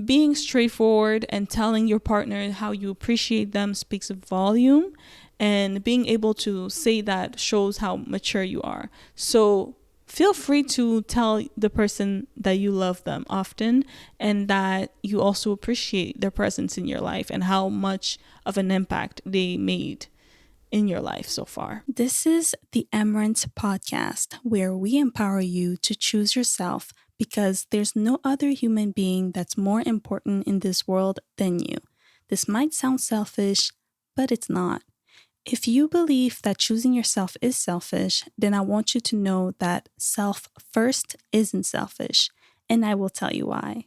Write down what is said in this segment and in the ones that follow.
being straightforward and telling your partner how you appreciate them speaks volume, and being able to say that shows how mature you are. So feel free to tell the person that you love them often and that you also appreciate their presence in your life and how much of an impact they made in your life so far. This is the Emmerance podcast, where we empower you to choose yourself because there's no other human being that's more important in this world than you. This might sound selfish, but it's not. If you believe that choosing yourself is selfish, then I want you to know that self first isn't selfish, and I will tell you why.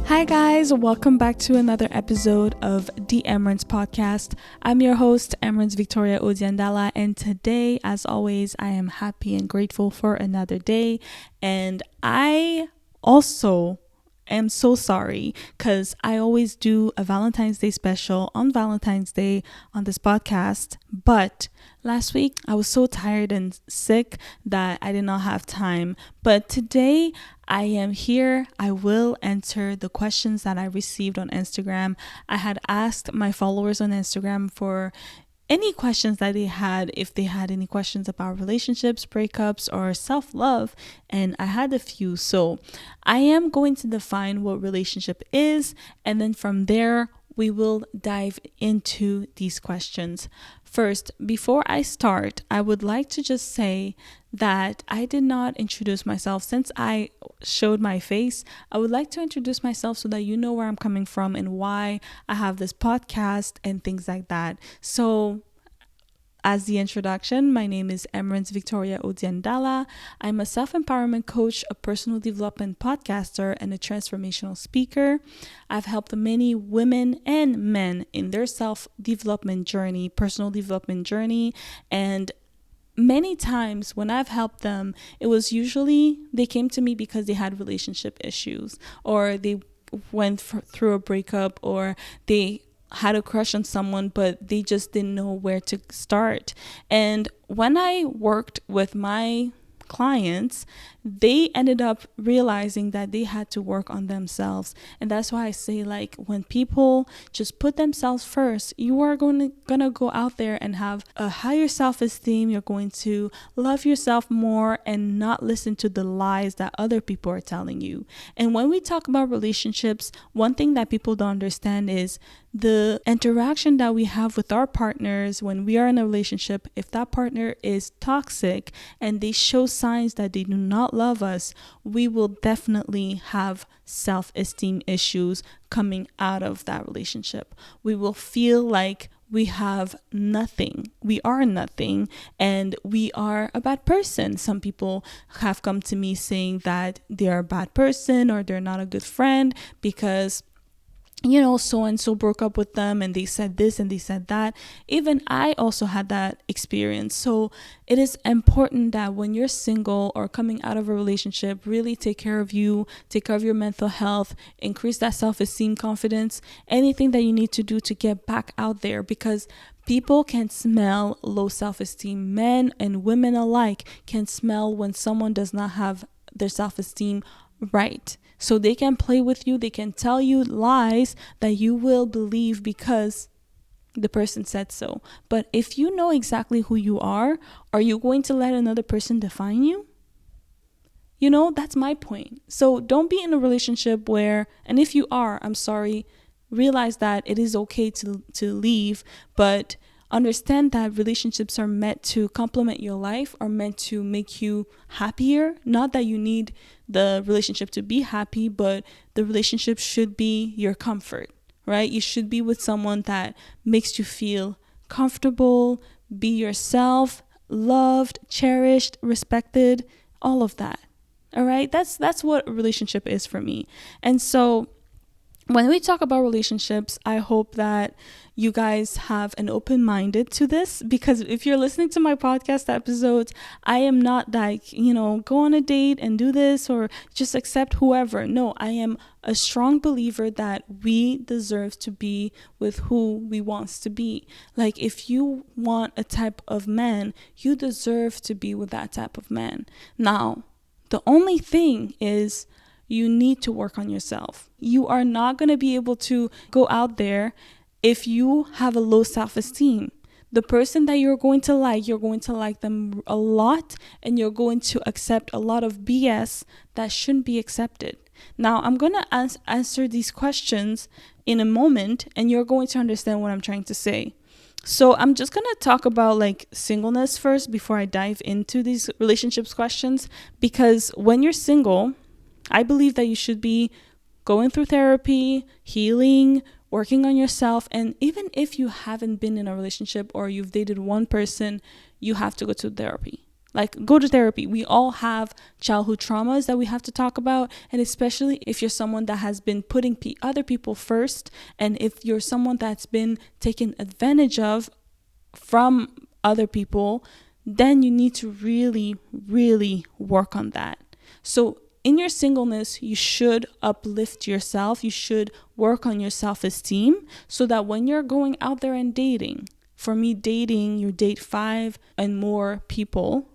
Hi guys, welcome back to another episode of the Emmerance podcast. I'm your host, Emmerance Victoria Odia Ndala, and today, as always, I am happy and grateful for another day. And I also am so sorry because I always do a Valentine's Day special on Valentine's Day on this podcast, but last week I was so tired and sick that I did not have time. But today I am here. I will answer the questions that I received on Instagram. I had asked my followers on Instagram for any questions that they had, if they had any questions about relationships, breakups, or self-love, and I had a few. So I am going to define what relationship is, and then from there, we will dive into these questions. First, before I start, I would like to just say that I did not introduce myself. Since I showed my face, I would like to introduce myself so that you know where I'm coming from and why I have this podcast and things like that. So, as the introduction, my name is Emmerance Victoria Odia Ndala. I'm a self-empowerment coach, a personal development podcaster, and a transformational speaker. I've helped many women and men in their self-development journey, personal development journey, and many times when I've helped them, it was usually they came to me because they had relationship issues, or they went through a breakup, or they had a crush on someone, but they just didn't know where to start. And when I worked with my clients, they ended up realizing that they had to work on themselves. And that's why I say, like, when people just put themselves first, you are gonna go out there and have a higher self-esteem. You're going to love yourself more and not listen to the lies that other people are telling you. And when we talk about relationships, one thing that people don't understand is the interaction that we have with our partners when we are in a relationship. If that partner is toxic and they show signs that they do not love us, we will definitely have self-esteem issues coming out of that relationship. We will feel like we have nothing. We are nothing, and we are a bad person. Some people have come to me saying that they are a bad person or they're not a good friend because so and so broke up with them and they said this and they said that. Even I also had that experience. So it is important that when you're single or coming out of a relationship, really take care of you, take care of your mental health, increase that self-esteem, confidence, anything that you need to do to get back out there, because people can smell low self-esteem. Men and women alike can smell when someone does not have their self-esteem right. So they can play with you. They can tell you lies that you will believe because the person said so. But if you know exactly who you are you going to let another person define you? That's my point. So don't be in a relationship where, and if you are, I'm sorry, realize that it is okay to leave, but understand that relationships are meant to complement your life, are meant to make you happier. Not that you need the relationship to be happy, but the relationship should be your comfort, right? You should be with someone that makes you feel comfortable, be yourself, loved, cherished, respected, all of that. All right? That's what a relationship is for me. And so when we talk about relationships, I hope that you guys have an open-minded to this, because if you're listening to my podcast episodes, I am not like, go on a date and do this or just accept whoever. No, I am a strong believer that we deserve to be with who we want to be. Like, if you want a type of man, you deserve to be with that type of man. Now, the only thing is, you need to work on yourself. You are not going to be able to go out there if you have a low self-esteem. The person that you're going to like them a lot, and you're going to accept a lot of BS that shouldn't be accepted. Now, I'm going to answer these questions in a moment, and you're going to understand what I'm trying to say. So I'm just going to talk about like singleness first before I dive into these relationships questions, because when you're single, I believe that you should be going through therapy, healing, working on yourself. And even if you haven't been in a relationship or you've dated one person, you have to go to therapy. Like, go to therapy. We all have childhood traumas that we have to talk about. And especially if you're someone that has been putting other people first, and if you're someone that's been taken advantage of from other people, then you need to really, really work on that. So in your singleness, you should uplift yourself. You should work on your self-esteem so that when you're going out there and dating, for me, dating, you date 5 and more people,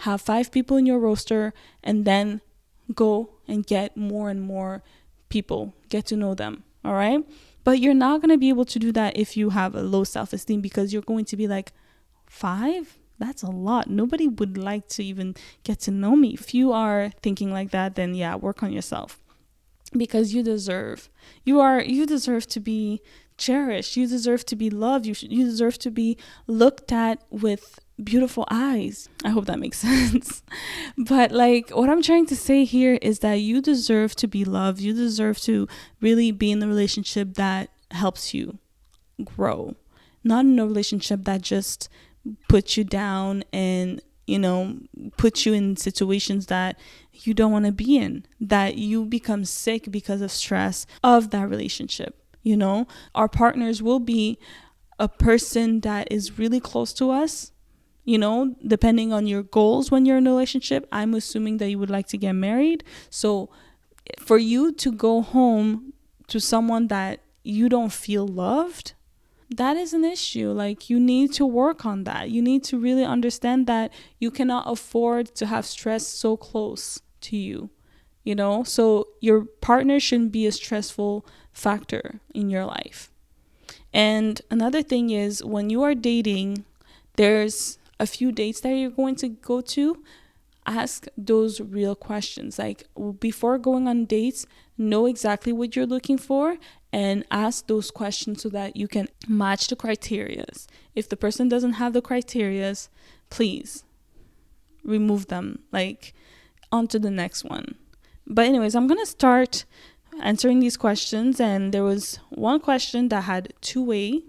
have 5 people in your roster, and then go and get more and more people, get to know them. All right. But you're not going to be able to do that if you have a low self-esteem, because you're going to be like, 5? That's a lot. Nobody would like to even get to know me. If you are thinking like that, then yeah, work on yourself, because you deserve to be cherished. You deserve to be loved. You deserve to be looked at with beautiful eyes. I hope that makes sense. But like, what I'm trying to say here is that you deserve to be loved. You deserve to really be in the relationship that helps you grow, not in a relationship that just put you down and put you in situations that you don't want to be in, that you become sick because of stress of that relationship. Our partners will be a person that is really close to us, depending on your goals. When you're in a relationship, I'm assuming that you would like to get married. So for you to go home to someone that you don't feel loved, that is an issue. Like, you need to work on that. You need to really understand that you cannot afford to have stress so close to you, so your partner shouldn't be a stressful factor in your life. And another thing is, when you are dating, there's a few dates that you're going to go to. Ask those real questions. Like, before going on dates, know exactly what you're looking for and ask those questions so that you can match the criterias. If the person doesn't have the criterias, please remove them, like, on to the next one. But anyways, I'm going to start answering these questions. And there was one question that had 2-way.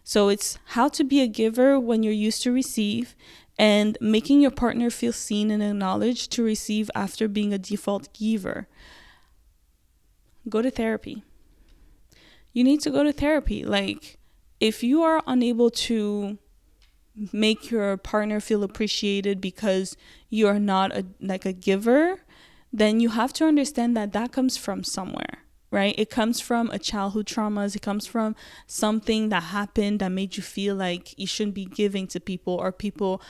So it's how to be a giver when you're used to receive, and making your partner feel seen and acknowledged to receive after being a default giver. Go to therapy. You need to go to therapy. Like, if you are unable to make your partner feel appreciated because you are not a giver, then you have to understand that comes from somewhere, right? It comes from a childhood traumas. It comes from something that happened that made you feel like you shouldn't be giving to people, or people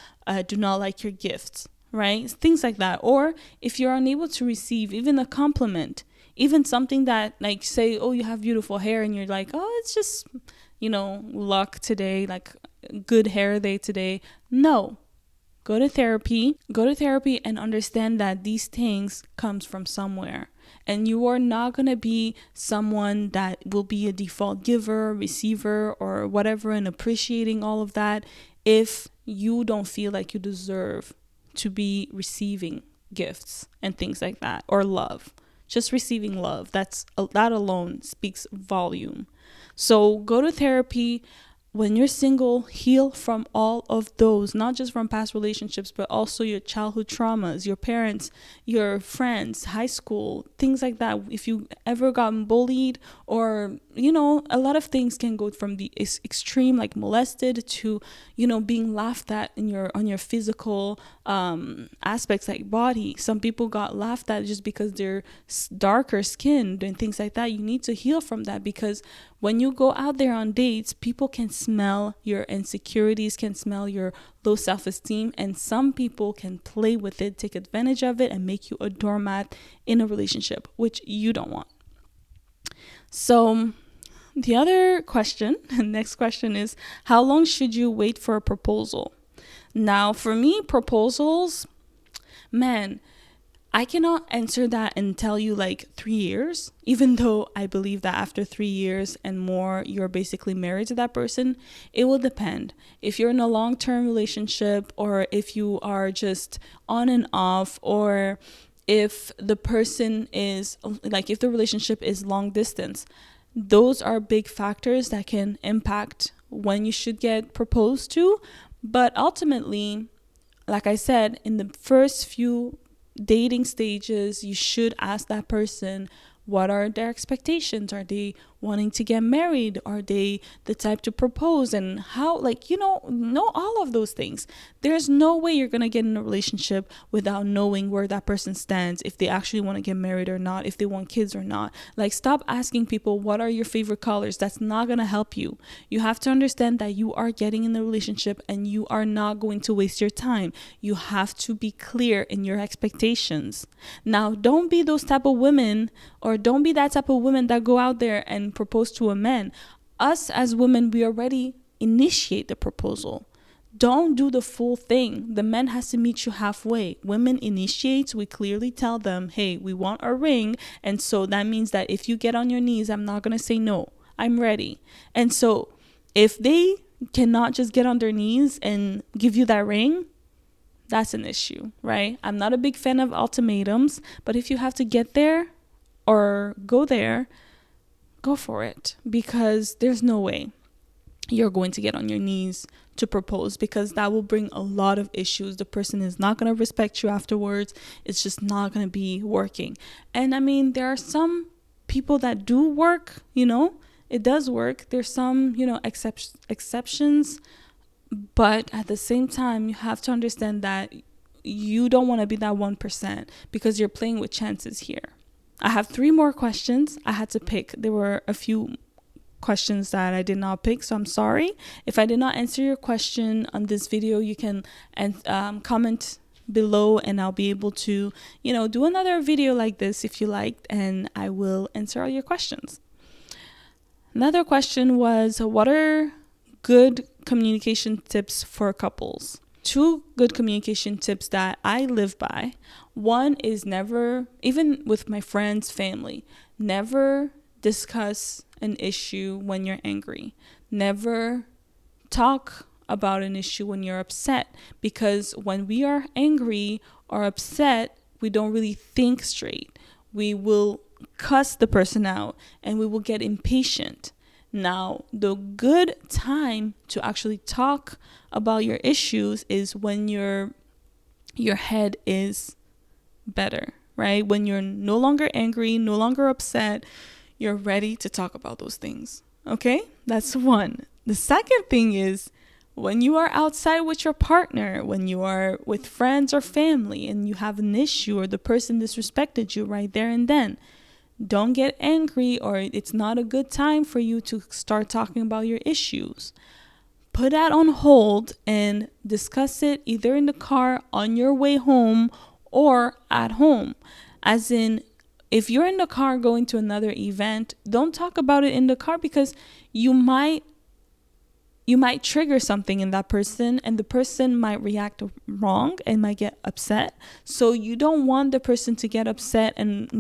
do not like your gifts, right? Things like that. Or if you're unable to receive even a compliment, even something that, like, say, oh, you have beautiful hair, and you're like, oh, it's just, luck today, like good hair day today. No. Go to therapy and understand that these things comes from somewhere. And you are not going to be someone that will be a default giver, receiver, or whatever, and appreciating all of that if you don't feel like you deserve to be receiving gifts and things like that, or love. Just receiving love, that alone speaks volume. So go to therapy, when you're single, heal from all of those, not just from past relationships, but also your childhood traumas, your parents, your friends, high school, things like that. If you ever gotten bullied, or, a lot of things can go from the extreme, like molested, to, being laughed at on your physical aspects, like body. Some people got laughed at just because they're darker skinned and things like that. You need to heal from that, because when you go out there on dates, people can smell your insecurities, can smell your low self-esteem, and some people can play with it, take advantage of it, and make you a doormat in a relationship, which you don't want. So the other question, next question is, how long should you wait for a proposal? Now, for me, proposals, man, I cannot answer that and tell you like 3 years, even though I believe that after 3 years and more, you're basically married to that person. It will depend. If you're in a long-term relationship, or if you are just on and off, or if the person is like, if the relationship is long distance, those are big factors that can impact when you should get proposed to. But ultimately, like I said, in the first few dating stages, you should ask that person, what are their expectations? Are they wanting to get married? Are they the type to propose? And how, know all of those things. There's no way you're going to get in a relationship without knowing where that person stands, if they actually want to get married or not, if they want kids or not. Like, stop asking people, what are your favorite colors? That's not going to help you. You have to understand that you are getting in the relationship and you are not going to waste your time. You have to be clear in your expectations. Now, don't be those type of women, or don't be that type of women that go out there and propose to a man. Us as women, we already initiate the proposal. Don't do the full thing. The man has to meet you halfway. Women initiate. We clearly tell them, hey, we want a ring. And so that means that if you get on your knees, I'm not going to say no. I'm ready. And so if they cannot just get on their knees and give you that ring, that's an issue, right? I'm not a big fan of ultimatums, but if you have to get there or go there, go for it, because there's no way you're going to get on your knees to propose, because that will bring a lot of issues. The person is not going to respect you afterwards. It's just not going to be working. And I mean, there are some people that do work, it does work. There's some, exceptions, but at the same time, you have to understand that you don't want to be that 1%, because you're playing with chances here. I have 3 more questions I had to pick. There were a few questions that I did not pick, so I'm sorry. If I did not answer your question on this video, you can comment below, and I'll be able to, do another video like this if you liked, and I will answer all your questions. Another question was, what are good communication tips for couples? 2 good communication tips that I live by. One is never, even with my friends, family, never discuss an issue when you're angry. Never talk about an issue when you're upset, because when we are angry or upset, we don't really think straight. We will cuss the person out and we will get impatient. Now, the good time to actually talk about your issues is when your head is better, right? When you're no longer angry, no longer upset, you're ready to talk about those things. Okay? That's one. The second thing is, when you are outside with your partner, when you are with friends or family and you have an issue, or the person disrespected you right there and then, don't get angry, or it's not a good time for you to start talking about your issues. Put that on hold and discuss it either in the car on your way home or at home. As in, if you're in the car going to another event, don't talk about it in the car, because you might trigger something in that person, and the person might react wrong and might get upset. So you don't want the person to get upset and,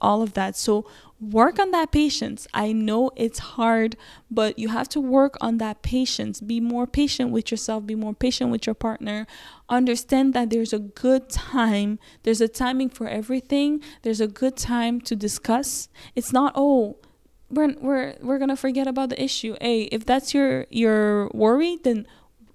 all of that. So work on that patience. I know it's hard, but you have to work on that patience. Be more patient with yourself. Be more patient with your partner. Understand that there's a good time. There's a timing for everything. There's a good time to discuss. It's not, we're gonna forget about the issue. Hey, if that's your worry, then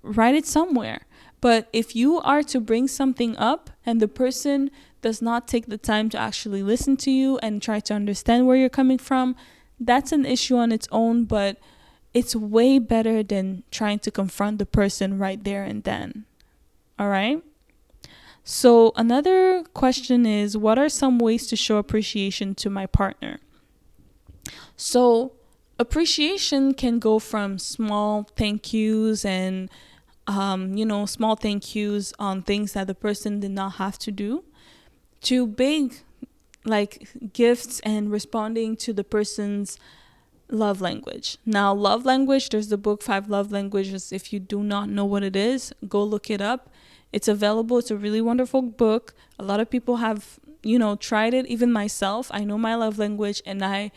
write it somewhere. But if you are to bring something up and the person does not take the time to actually listen to you and try to understand where you're coming from, that's an issue on its own, but it's way better than trying to confront the person right there and then. All right? So another question is, what are some ways to show appreciation to my partner? So appreciation can go from small thank yous and small thank yous on things that the person did not have to do, to big like gifts and responding to the person's love language. Now, love language, there's the book 5 Love Languages. If you do not know what it is, go look it up. It's available. It's a really wonderful book. A lot of people have, tried it. Even myself, I know my love language, and I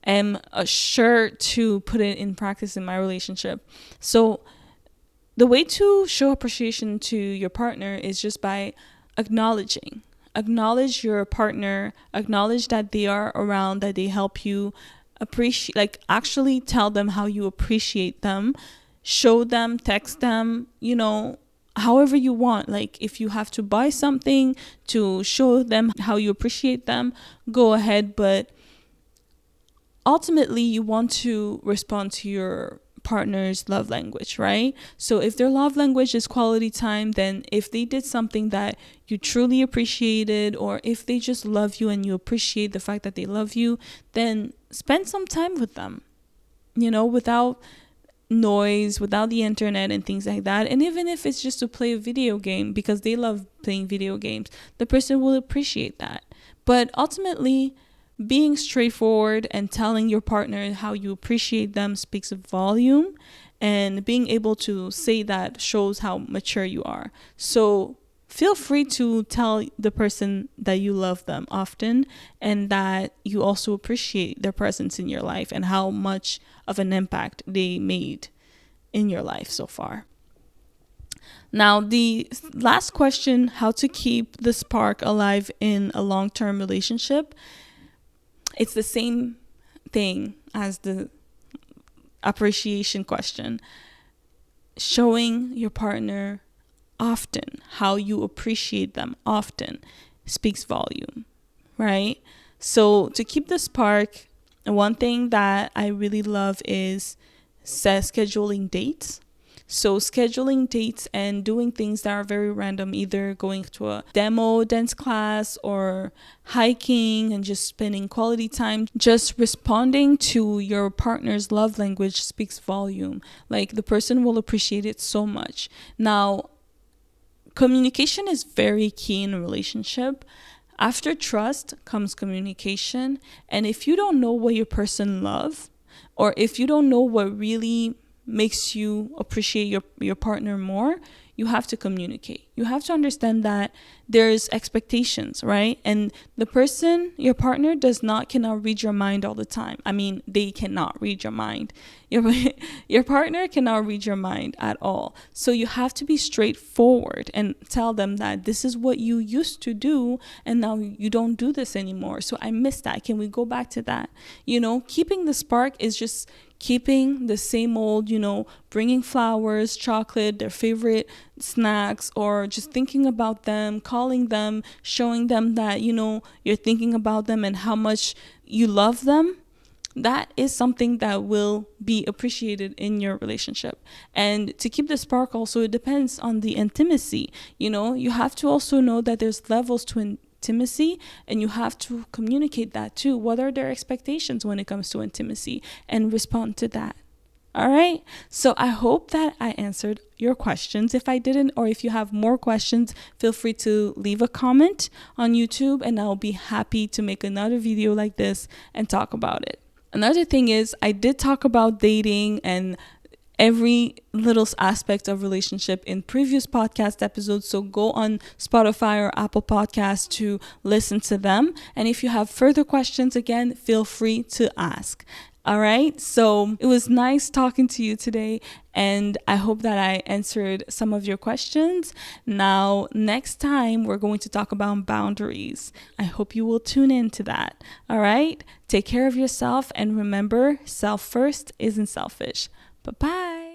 am sure to put it in practice in my relationship. So the way to show appreciation to your partner is just by acknowledging. Acknowledge your partner, acknowledge that they are around, that they help you, appreciate, like actually tell them how you appreciate them, show them, text them, however you want. Like if you have to buy something to show them how you appreciate them, go ahead. But ultimately you want to respond to your partner's love language, right? So if their love language is quality time, then if they did something that you truly appreciated, or if they just love you and you appreciate the fact that they love you, then spend some time with them, without noise, without the internet and things like that. And even if it's just to play a video game because they love playing video games, the person will appreciate that. But ultimately, being straightforward and telling your partner how you appreciate them speaks a volume, and being able to say that shows how mature you are. So feel free to tell the person that you love them often and that you also appreciate their presence in your life and how much of an impact they made in your life so far. Now, the last question, how to keep the spark alive in a long-term relationship. It's the same thing as the appreciation question. Showing your partner often how you appreciate them often speaks volume, right? So to keep the spark, one thing that I really love is scheduling dates. So scheduling dates and doing things that are very random, either going to a demo dance class or hiking and just spending quality time. Just responding to your partner's love language speaks volume. Like the person will appreciate it so much. Now, communication is very key in a relationship. After trust comes communication. And if you don't know what your person loves, or if you don't know what really makes you appreciate your partner more, you have to communicate. You have to understand that there's expectations, right? And the person, your partner, cannot read your mind all the time. I mean, they cannot read your mind. Your partner cannot read your mind at all. So you have to be straightforward and tell them that this is what you used to do and now you don't do this anymore. So I miss that. Can we go back to that? Keeping the spark is just keeping the same old, bringing flowers, chocolate, their favorite snacks, or just thinking about them, calling them, showing them that, you're thinking about them and how much you love them. That is something that will be appreciated in your relationship. And to keep the spark also, it depends on the intimacy. You have to also know that there's levels to intimacy, and you have to communicate that too. What are their expectations when it comes to intimacy, and respond to that. All right. So I hope that I answered your questions. If I didn't, or if you have more questions, feel free to leave a comment on YouTube and I'll be happy to make another video like this and talk about it. Another thing is, I did talk about dating and every little aspect of relationship in previous podcast episodes. So go on Spotify or Apple Podcasts to listen to them. And if you have further questions, again, feel free to ask. All right. So it was nice talking to you today, and I hope that I answered some of your questions. Now, next time, we're going to talk about boundaries. I hope you will tune in to that. All right. Take care of yourself, and remember, self first isn't selfish. Bye-bye.